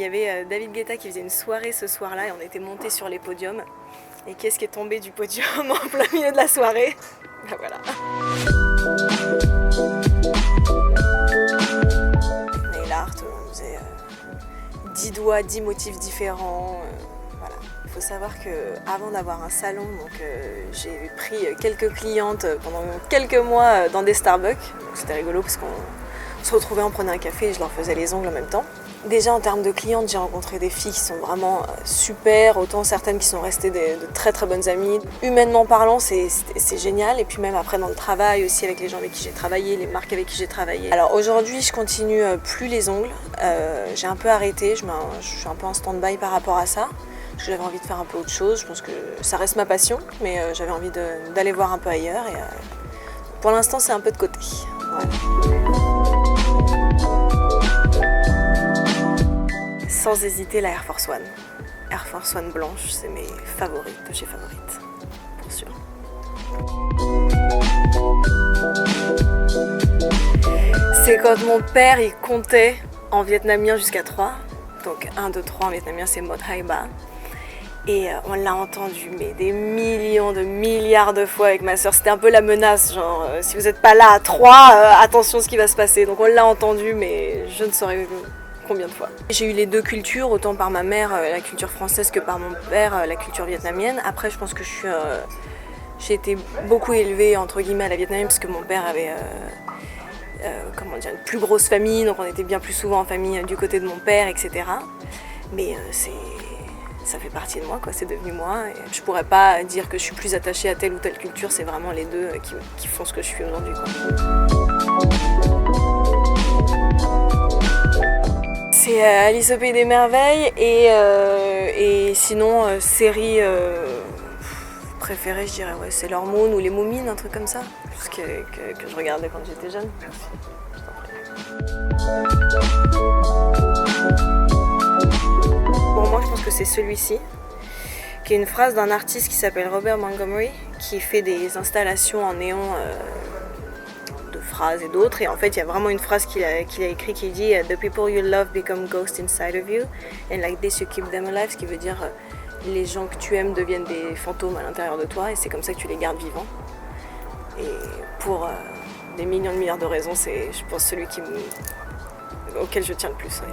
y avait David Guetta qui faisait une soirée ce soir-là et on était montés sur les podiums. Et qu'est-ce qui est tombé du podium en plein milieu de la soirée? Ben voilà. Nail art, on faisait 10 doigts, 10 motifs différents. Voilà. Il faut savoir qu'avant d'avoir un salon, j'ai pris quelques clientes pendant quelques mois dans des Starbucks. C'était rigolo parce qu'on se retrouvait, on prenait un café et je leur faisais les ongles en même temps. Déjà en termes de clientes, j'ai rencontré des filles qui sont vraiment super, autant certaines qui sont restées de très très bonnes amies. Humainement parlant, c'est génial. Et puis même après dans le travail aussi, avec les gens avec qui j'ai travaillé, les marques avec qui j'ai travaillé. Alors aujourd'hui, je continue plus les ongles. J'ai un peu arrêté, je suis un peu en stand-by par rapport à ça. J'avais envie de faire un peu autre chose. Je pense que ça reste ma passion, mais j'avais envie d'aller voir un peu ailleurs. Et pour l'instant, c'est un peu de côté. Voilà. Sans hésiter, la Air Force One. Air Force One blanche, c'est mes favorites de chez Favorite, pour sûr. C'est quand mon père il comptait en vietnamien jusqu'à 3. Donc 1, 2, 3 en vietnamien c'est Mot Hai Ba. Et on l'a entendu mais des millions de milliards de fois avec ma soeur. C'était un peu la menace, genre si vous n'êtes pas là à 3, attention ce qui va se passer. Donc on l'a entendu mais je ne saurais combien de fois. J'ai eu les deux cultures, autant par ma mère la culture française que par mon père la culture vietnamienne. Après je pense que j'ai été beaucoup élevée entre guillemets à la vietnamienne parce que mon père avait comment dire, une plus grosse famille, donc on était bien plus souvent en famille du côté de mon père, etc. Mais ça fait partie de moi, quoi. C'est devenu moi. Et je pourrais pas dire que je suis plus attachée à telle ou telle culture, c'est vraiment les deux qui font ce que je suis aujourd'hui, quoi. C'est Alice au Pays des Merveilles et sinon série préférée je dirais ouais, c'est Sailor Moon ou les Moumines, un truc comme ça, ce que je regardais quand j'étais jeune. Pour moi je pense que c'est celui-ci, qui est une phrase d'un artiste qui s'appelle Robert Montgomery, qui fait des installations en néon phrases et d'autres, et en fait il y a vraiment une phrase qu'il a écrite qui dit The people you love become ghosts inside of you and like this you keep them alive, ce qui veut dire les gens que tu aimes deviennent des fantômes à l'intérieur de toi et c'est comme ça que tu les gardes vivants. Et pour des millions de milliards de raisons, c'est je pense celui auquel je tiens le plus. Ouais.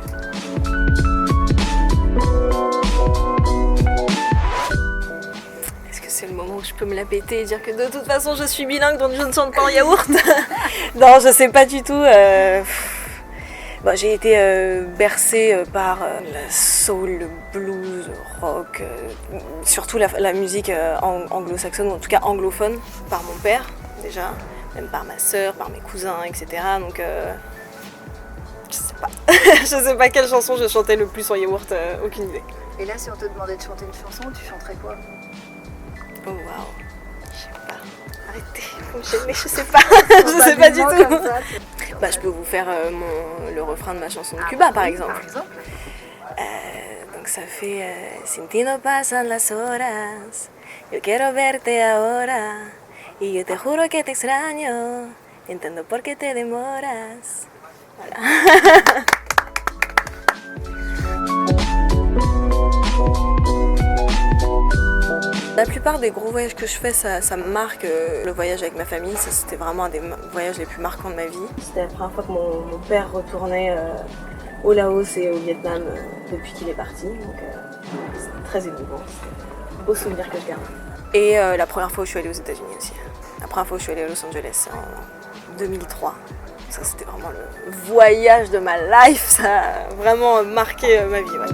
C'est le moment où je peux me la péter et dire que de toute façon je suis bilingue donc je ne chante pas en yaourt. Non, je sais pas du tout. Bon, j'ai été bercée par la soul, le blues, le rock, surtout la musique anglo-saxonne, ou en tout cas anglophone, par mon père déjà, même par ma sœur, par mes cousins, etc. Donc je sais pas. Je sais pas quelle chanson je chantais le plus en yaourt, aucune idée. Et là, si on te demandait de chanter une chanson, tu chanterais quoi? Oh waouh, je sais pas. Arrêtez, vous me gênez, je sais pas. Je sais pas du tout. Bah, je peux vous faire le refrain de ma chanson de Cuba par exemple. Donc ça fait Sin ti no pasan las horas, yo quiero verte ahora, y yo te juro que te extraño, entiendo por qué te demoras. Voilà. La plupart des gros voyages que je fais, ça me marque. Le voyage avec ma famille, ça, c'était vraiment un des voyages les plus marquants de ma vie. C'était la première fois que mon père retournait au Laos et au Vietnam depuis qu'il est parti. Donc c'était très émouvant. C'est un beau souvenir que je garde. Et la première fois où je suis allée aux États-Unis aussi. La première fois où je suis allée à Los Angeles, en 2003. Ça, c'était vraiment le voyage de ma life. Ça a vraiment marqué ma vie. Ouais.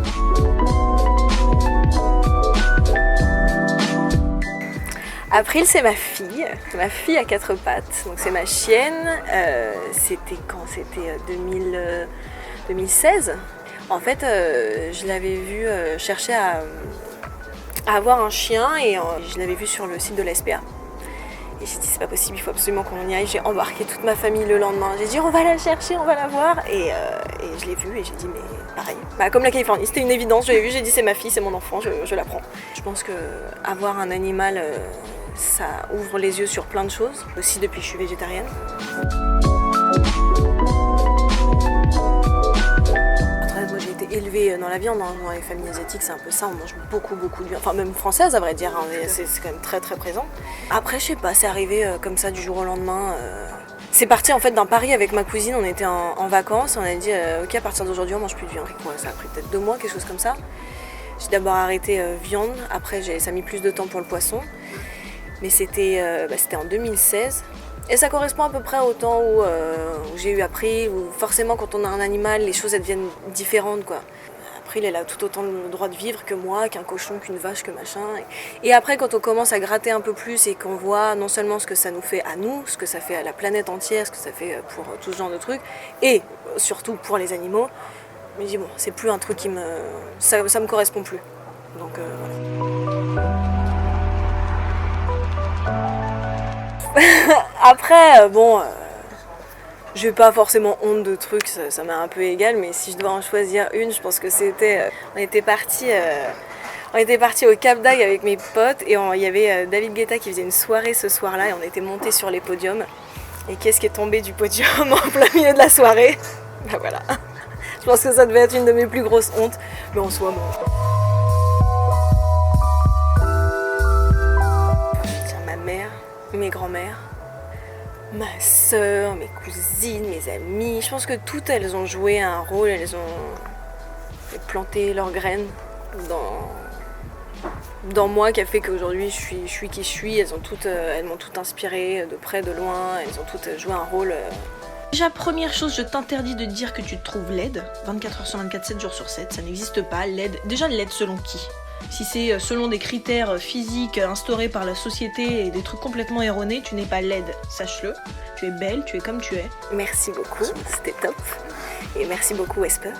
April, c'est ma fille à 4 pattes, donc c'est ma chienne. C'était quand? C'était 2016. En fait, je l'avais vue chercher à avoir un chien et je l'avais vue sur le site de la SPA. Et j'ai dit c'est pas possible, il faut absolument qu'on y aille. J'ai embarqué toute ma famille le lendemain. J'ai dit on va la chercher, on va la voir. Et je l'ai vue et j'ai dit mais pareil. Bah, comme la Californie, c'était une évidence. Je l'ai vue, j'ai dit c'est ma fille, c'est mon enfant, je la prends. Je pense que avoir un animal, ça ouvre les yeux sur plein de choses. Aussi depuis que je suis végétarienne. Moi j'ai été élevée élevé dans la viande, hein. Dans les familles asiatiques c'est un peu ça, on mange beaucoup de viande, enfin même française à vrai dire, hein, mais c'est quand même très présent. Après je sais pas, c'est arrivé comme ça du jour au lendemain. C'est parti en fait d'un pari avec ma cousine, on était en vacances, on a dit ok à partir d'aujourd'hui on mange plus de viande. Ouais, ça a pris peut-être 2 mois, quelque chose comme ça. J'ai d'abord arrêté viande, après ça a mis plus de temps pour le poisson, mais c'était en 2016. Et ça correspond à peu près au temps où j'ai eu appris, où forcément quand on a un animal, les choses elles deviennent différentes quoi. Après il a tout autant le droit de vivre que moi, qu'un cochon, qu'une vache, que machin. Et après quand on commence à gratter un peu plus et qu'on voit non seulement ce que ça nous fait à nous, ce que ça fait à la planète entière, ce que ça fait pour tout ce genre de trucs, et surtout pour les animaux, je me dis bon, c'est plus un truc qui ça me correspond plus. Donc voilà. Après, j'ai pas forcément honte de trucs, ça m'est un peu égal, mais si je dois en choisir une, je pense que c'était... on était partis au Cap d'Agde avec mes potes et il y avait David Guetta qui faisait une soirée ce soir-là et on était montés sur les podiums. Et qu'est-ce qui est tombé du podium en plein milieu de la soirée? Bah voilà. Je pense que ça devait être une de mes plus grosses hontes, mais en soi, bon. Ma mère, mes grands-mères, ma soeur, mes cousines, mes amies, je pense que toutes elles ont joué un rôle, elles ont planté leurs graines dans moi qui a fait qu'aujourd'hui je suis qui je suis. Elles m'ont toutes inspirée de près, de loin, elles ont toutes joué un rôle. Déjà, première chose, je t'interdis de dire que tu te trouves laide, 24 heures sur 24, 7 jours sur 7, ça n'existe pas, laide. Déjà, laide selon qui? Si c'est selon des critères physiques instaurés par la société et des trucs complètement erronés, tu n'es pas laide, sache-le. Tu es belle, tu es comme tu es. Merci beaucoup, c'était top. Et merci beaucoup Esper.